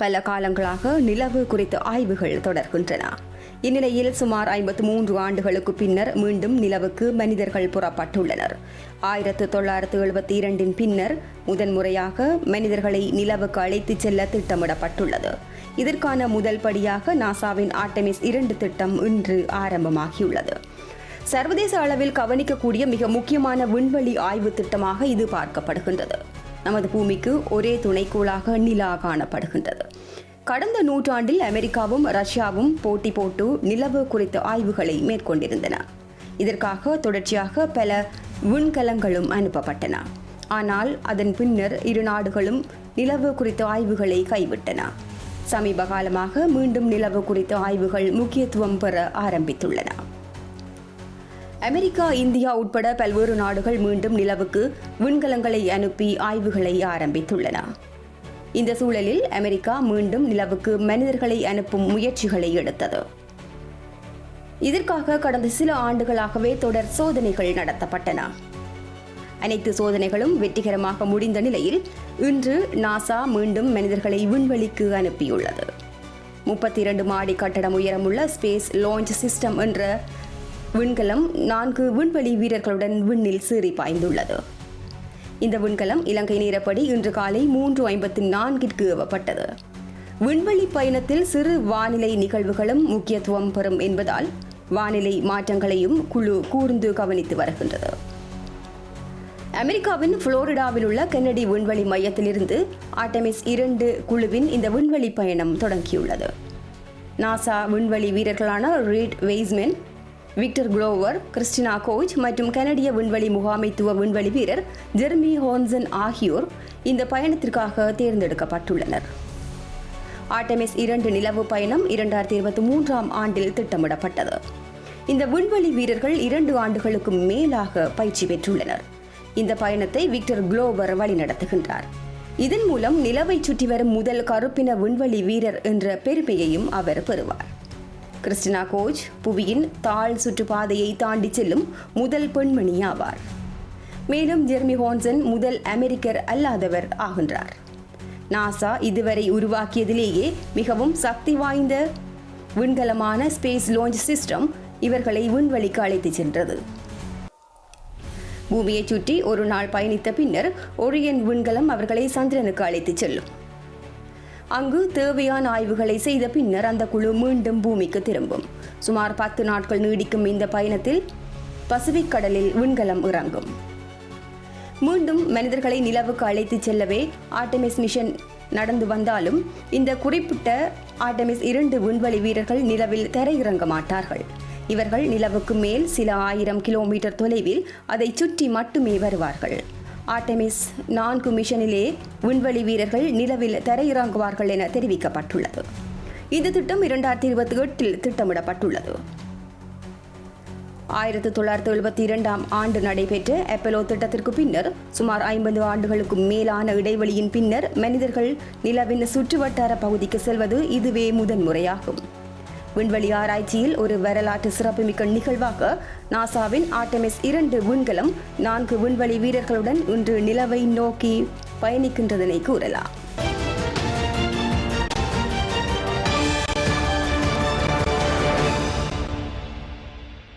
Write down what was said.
பல காலங்களாக நிலவு குறித்த ஆய்வுகள் தொடர்கின்றன. இந்நிலையில் சுமார் 53 ஆண்டுகளுக்கு பின்னர் மீண்டும் நிலவுக்கு மனிதர்கள் புறப்பட்டுள்ளனர். 1972 பின்னர் முதன்முறையாக மனிதர்களை நிலவுக்கு அழைத்துச் செல்ல திட்டமிடப்பட்டுள்ளது. இதற்கான முதல் படியாக நாசாவின் ஆர்டெமிஸ் 2 திட்டம் இன்று ஆரம்பமாகியுள்ளது. சர்வதேச அளவில் கவனிக்கக்கூடிய மிக முக்கியமான விண்வெளி ஆய்வு திட்டமாக இது பார்க்கப்படுகின்றது. நமது பூமிக்கு ஒரே துணைக்கோளாக நிலா காணப்படுகின்றது. கடந்த நூற்றாண்டில் அமெரிக்காவும் ரஷ்யாவும் போட்டி போட்டு நிலவு குறித்த ஆய்வுகளை மேற்கொண்டிருந்தன. இதற்காக தொடர்ச்சியாக பல விண்கலங்களும் அனுப்பப்பட்டன. ஆனால் அதன் பின்னர் இரு நாடுகளும் நிலவு குறித்த ஆய்வுகளை கைவிட்டன. சமீப காலமாக மீண்டும் நிலவு குறித்த ஆய்வுகள் முக்கியத்துவம் பெற ஆரம்பித்துள்ளன. அமெரிக்கா, இந்தியா உட்பட பல்வேறு நாடுகள் மீண்டும் நிலவுக்கு விண்கலங்களை அனுப்பி ஆய்வுகளை ஆரம்பித்துள்ளன. இந்த சூழலில் அமெரிக்கா மீண்டும் நிலவுக்கு மனிதர்களை அனுப்பும் முயற்சிகளை எடுத்தது. இதற்காக கடந்த சில ஆண்டுகளாகவே தொடர் சோதனைகள் நடத்தப்பட்டன. அனைத்து சோதனைகளும் வெற்றிகரமாக முடிந்த நிலையில் இன்று நாசா மீண்டும் மனிதர்களை விண்வெளிக்கு அனுப்பியுள்ளது. 32 மாடி கட்டடம் உயரமுள்ள ஸ்பேஸ் லான்ச் சிஸ்டம் என்ற விண்கலம் 4 விண்வெளி வீரர்களுடன் விண்ணில் சீறி பாய்ந்துள்ளது. இந்த விண்கலம் இலங்கை நேரப்படி இன்று காலை 3:54 ஏவப்பட்டது. விண்வெளி பயணத்தில் சிறு வானிலை நிகழ்வுகளும் முக்கியத்துவம் பெறும் என்பதால் வானிலை மாற்றங்களையும் குழு கூர்ந்து கவனித்து வருகின்றது. அமெரிக்காவின் புளோரிடாவில் உள்ள கென்னடி விண்வெளி மையத்திலிருந்து ஆர்டெமிஸ் 2 குழுவின் இந்த விண்வெளி பயணம் தொடங்கியுள்ளது. நாசா விண்வெளி வீரர்களான Reid Wiseman, Victor Glover, Christina Koch மற்றும் கனடிய விண்வெளி முகாமைத்துவ விண்வெளி வீரர் ஜெர்மி ஹான்சன் ஆகியோர் இந்த பயணத்திற்காக தேர்ந்தெடுக்கப்பட்டுள்ளனர். ஆர்டெமிஸ் 2 நிலவு பயணம் 2023 ஆண்டில் திட்டமிடப்பட்டது. இந்த விண்வெளி வீரர்கள் 2 ஆண்டுகளுக்கு மேலாக பயிற்சி பெற்றுள்ளனர். இந்த பயணத்தை விக்டர் குளோவர் வழிநடத்துகின்றார். இதன் மூலம் நிலவை சுற்றி வரும் முதல் கருப்பின விண்வெளி வீரர் என்ற பெருமையையும் அவர் பெறுவார். கிறிஸ்டினா கோச் புவியின் தாழ் சுற்றுப்பாதையை தாண்டி செல்லும் முதல் பெண்மணி ஆவார். மேலும் ஜெர்மி ஹான்சன் முதல் அமெரிக்கர் அல்லாதவர் ஆகின்றார். நாசா இதுவரை உருவாக்கியதிலேயே மிகவும் சக்தி வாய்ந்த விண்கலமான ஸ்பேஸ் லான்ச் சிஸ்டம் இவர்களை விண்வெளிக்கு அழைத்துச் சென்றது. பூமியை சுற்றி ஒரு நாள் பயணித்த பின்னர் ஒரியன் விண்கலம் அவர்களை சந்திரனுக்கு அழைத்துச் செல்லும். அங்கு தேவையான ஆய்வுகளை செய்த பின்னர் அந்த குழு மீண்டும் பூமிக்கு திரும்பும். சுமார் 10 நாட்கள் நீடிக்கும் இந்த பயணத்தில் பசிபிக் கடலில் விண்கலம் இறங்கும். மீண்டும் மனிதர்களை நிலவுக்கு அழைத்துச் செல்லவே ஆர்டெமிஸ் மிஷன் நடந்து வந்தாலும் இந்த குறிப்பிட்ட ஆர்டெமிஸ் 2 விண்வெளி வீரர்கள் நிலவில் தரையிறங்க மாட்டார்கள். இவர்கள் நிலவுக்கு மேல் சில 1000 கிலோமீட்டர் தொலைவில் அதை சுற்றி மட்டுமே வருவார்கள். ஆர்டெமிஸ் 4 மிஷனிலே விண்வெளி வீரர்கள் நிலவில் தரையிறங்குவார்கள் என தெரிவிக்கப்பட்டுள்ளது. இந்த திட்டம் 2028 திட்டமிடப்பட்டுள்ளது. 1972 ஆண்டு நடைபெற்ற அப்போலோ திட்டத்திற்கு பின்னர் சுமார் 50 ஆண்டுகளுக்கு மேலான இடைவெளியின் பின்னர் மனிதர்கள் நிலவின் சுற்றுவட்டார பகுதிக்கு செல்வது இதுவே முதன்முறையாகும். விண்வெளி ஆராய்ச்சியில் ஒரு வரலாற்று சிறப்புமிக்க நிகழ்வாக நாசாவின் ஆர்டெமிஸ் 2 விண்கலம் 4 விண்வெளி வீரர்களுடன் இன்று நிலவை நோக்கி பயணிக்கின்றதனை கூறலாம்.